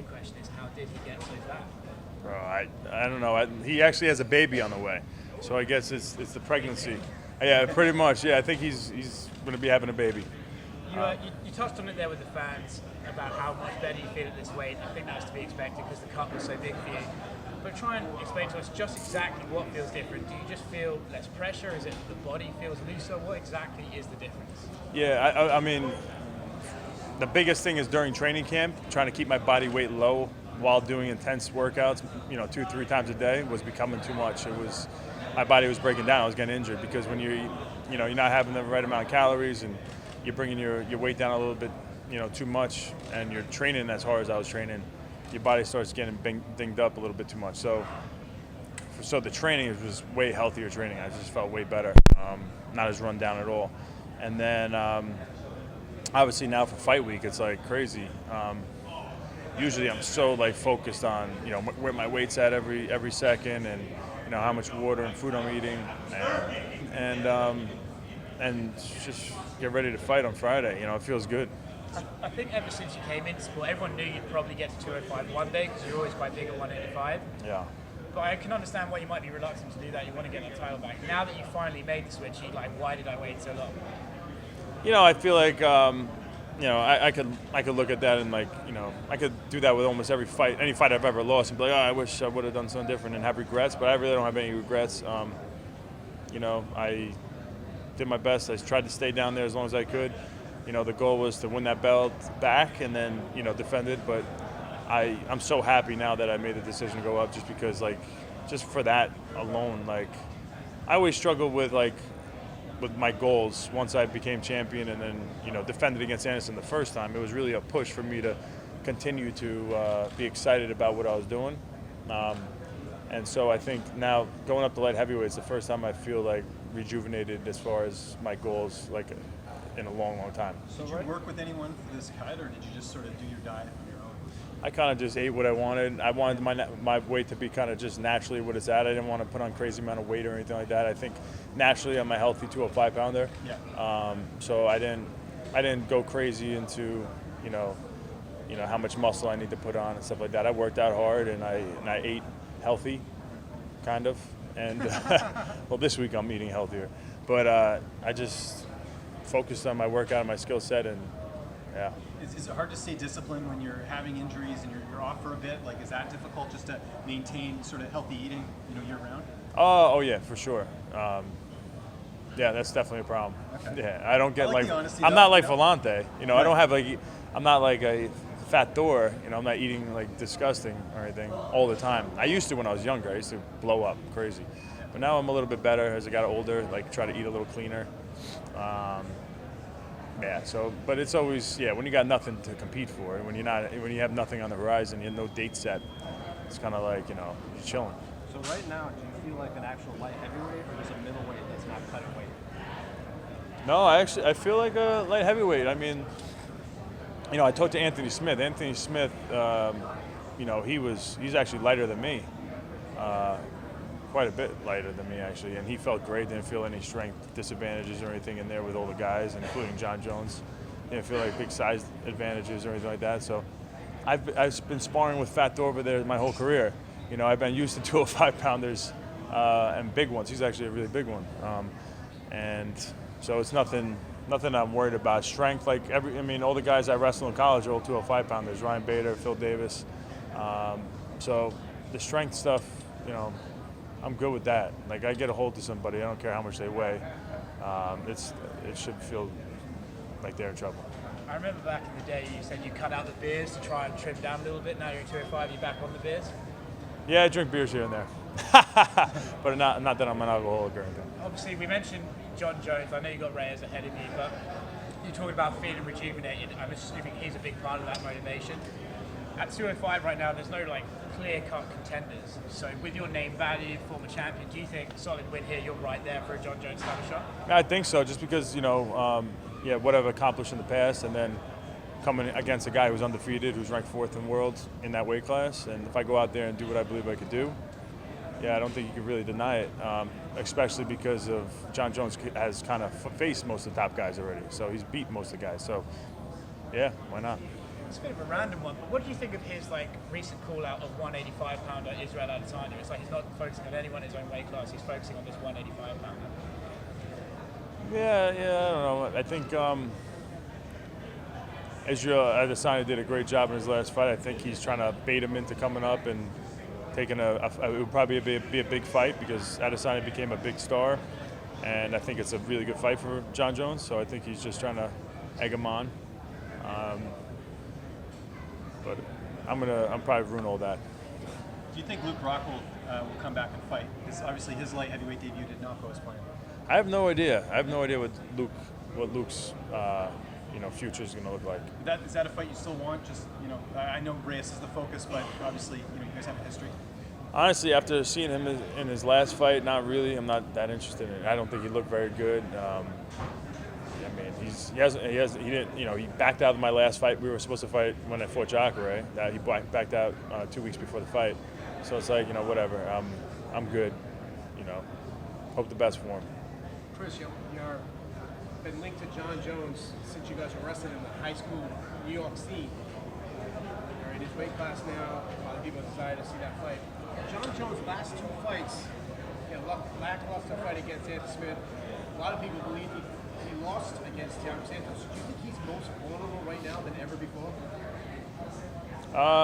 big question is, how did he get so fat? Bro, I don't know. He actually has a baby on the way, so I guess it's the pregnancy. Yeah, pretty much. Yeah, I think he's going to be having a baby. You touched on it there with the fans about how much better you feel at this weight. I think that's to be expected because the cut was so big for you. But try and explain to us just exactly what feels different. Do you just feel less pressure? Is it the body feels looser? What exactly is the difference? Yeah, I mean, the biggest thing is during training camp, trying to keep my body weight low while doing intense workouts, 2-3 times a day was becoming too much. My body was breaking down. I was getting injured because when you're not having the right amount of calories and you're bringing your weight down a little bit, too much, and you're training as hard as I was training, your body starts getting dinged up a little bit too much. So the training was way healthier training. I just felt way better, not as run down at all. And then obviously now for fight week, it's like crazy. Usually I'm so focused on where my weight's at every second, and how much water and food I'm eating, and just get ready to fight on Friday. It feels good. I think ever since you came into sport, everyone knew you'd probably get to 205 one day because you're always quite big at 185. Yeah. But I can understand why you might be reluctant to do that. You want to get the title back. Now that you finally made the switch, you're like, why did I wait so long? I feel like I could look at that and I could do that with almost every fight, any fight I've ever lost, and be like, I wish I would have done something different and have regrets. But I really don't have any regrets. I did my best. I tried to stay down there as long as I could. The goal was to win that belt back and then defend it. But I'm so happy now that I made the decision to go up, just because just for that alone, I always struggled with my goals once I became champion and then defended against Anderson the first time. It was really a push for me to continue to be excited about what I was doing, and so I think now going up to light heavyweight is the first time I feel rejuvenated as far as my goals in a long time. So did you work with anyone for this cut, or did you just sort of do your diet on your own? I kind of just ate what I wanted. I wanted my weight to be kind of just naturally what it's at. I didn't want to put on crazy amount of weight or anything like that. I think naturally I'm a healthy 205 pounder. Yeah. So I didn't go crazy into how much muscle I need to put on and stuff like that. I worked out hard and I ate healthy, kind of. And well, this week I'm eating healthier, but I just focused on my workout and my skill set, and yeah. Is it hard to stay disciplined when you're having injuries and you're off for a bit? Is that difficult just to maintain sort of healthy eating, year round? Oh yeah, for sure. Yeah, that's definitely a problem. Okay. Yeah, I don't get the honesty, I'm though, not like Vellante. I don't have I'm not like a fat Thor. I'm not eating disgusting or anything all the time. I used to when I was younger. I used to blow up crazy, but now I'm a little bit better as I got older. Try to eat a little cleaner. Yeah. So, but it's always when you got nothing to compete for, when you have nothing on the horizon, you have no date set. It's kind of you're chilling. So right now, do you feel like an actual light heavyweight or just a middleweight that's not cutting weight? No, I feel like a light heavyweight. I mean, I talked to Anthony Smith. Anthony Smith, he's actually lighter than me, quite a bit lighter than me actually, and he felt great. Didn't feel any strength disadvantages or anything in there with all the guys, including Jon Jones. Didn't feel big size advantages or anything like that. So, I've been sparring with Fat Thor over there my whole career. I've been used to 205 pounders and big ones. He's actually a really big one, and so it's nothing I'm worried about. Strength, all the guys I wrestled in college are all 205 pounders. Ryan Bader, Phil Davis. So the strength stuff, I'm good with that. I get a hold of somebody, I don't care how much they weigh. It should feel like they're in trouble. I remember back in the day you said you cut out the beers to try and trim down a little bit. Now you're at 205, you're back on the beers? Yeah, I drink beers here and there. But not that I'm an alcoholic or anything. Obviously, we mentioned Jon Jones. I know you got Reyes ahead of you, but you're talking about feeling rejuvenated. I'm assuming he's a big part of that motivation. At 205 right now, there's no clear-cut contenders. So with your name value, former champion, do you think solid win here, you're right there for a Jon Jones title shot? I think so, just because what I've accomplished in the past, and then coming against a guy who's undefeated, who's ranked 4th in the world in that weight class, and if I go out there and do what I believe I could do, I don't think you could really deny it, especially because of Jon Jones has kind of faced most of the top guys already, so he's beat most of the guys. So, yeah, why not? It's a bit of a random one, but what do you think of his like recent call out of 185-pounder Israel Adesanya? It's like he's not focusing on anyone in his own weight class. He's focusing on this 185-pounder. Yeah, I don't know. I think Israel Adesanya did a great job in his last fight. I think he's trying to bait him into coming up and taking it would probably be a big fight because Adesanya became a big star, and I think it's a really good fight for Jon Jones. So I think he's just trying to egg him on. But I'm probably ruin all that. Do you think Luke Rockhold will come back and fight? Because obviously his light heavyweight debut did not go as planned. I have no idea. I have no idea what Luke's future is going to look like. Is that a fight you still want? Just I know Reyes is the focus, but obviously you guys have a history. Honestly, after seeing him in his last fight, not really. I'm not that interested in it. I don't think he looked very good. I mean, he backed out of my last fight. We were supposed to fight when I fought Jacare. He backed out 2 weeks before the fight. So it's like, whatever. I'm good. Hope the best for him. Chris, you've been linked to Jon Jones since you guys were wrestling in the high school New York scene. You're in his weight class now. A lot of people desire to see that fight. Jon Jones' last 2 fights, he had a lackluster fight against Anthony Smith. A lot of people believe he lost against Thiago Santos. Do you think he's most vulnerable right now than ever before?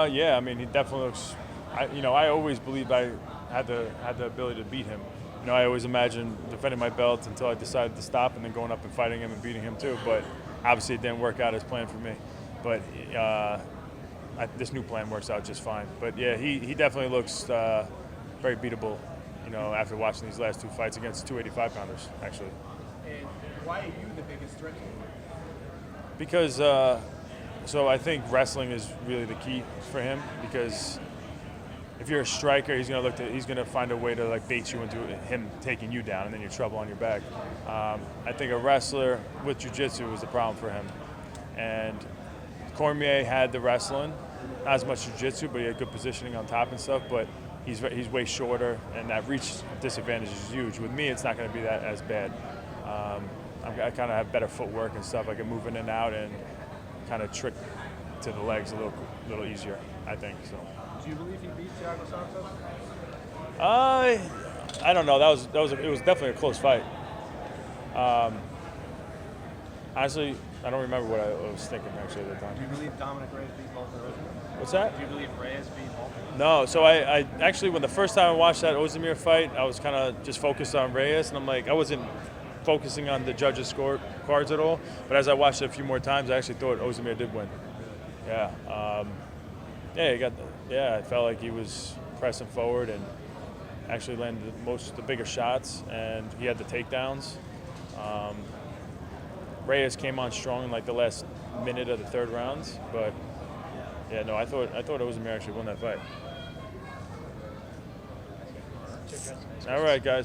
Yeah. I mean, he definitely looks. I always believed I had the ability to beat him. I always imagined defending my belt until I decided to stop and then going up and fighting him and beating him too. But obviously it didn't work out as planned for me. But this new plan works out just fine. But yeah, he definitely looks very beatable, after watching these last 2 fights against 285-pounders, actually. And why are you the biggest threat to him? Because, so I think wrestling is really the key for him because if you're a striker, he's gonna find a way to bait you into him taking you down, and then you're trouble on your back. I think a wrestler with jiu-jitsu was the problem for him, and Cormier had the wrestling, not as much jiu-jitsu, but he had good positioning on top and stuff. But he's way shorter, and that reach disadvantage is huge. With me, it's not going to be that as bad. I kind of have better footwork and stuff. I can move in and out and kind of trick to the legs a little easier, I think. So. Do you believe he beat Thiago Santos? I don't know. It was definitely a close fight. Honestly, I don't remember what I was thinking actually at the time. Do you believe Dominick Reyes beat both originally? What's that? Do you believe Reyes beat both? No. So I actually, when the first time I watched that Ozdemir fight, I was kind of just focused on Reyes, and I'm like, I wasn't focusing on the judges' score cards at all. But as I watched it a few more times, I actually thought Ozdemir did win. Yeah. I felt like he was pressing forward and actually landed the bigger shots, and he had the takedowns. Reyes came on strong in the last minute of the third rounds, but yeah, no, I thought Ozdemir actually won that fight. All right, guys.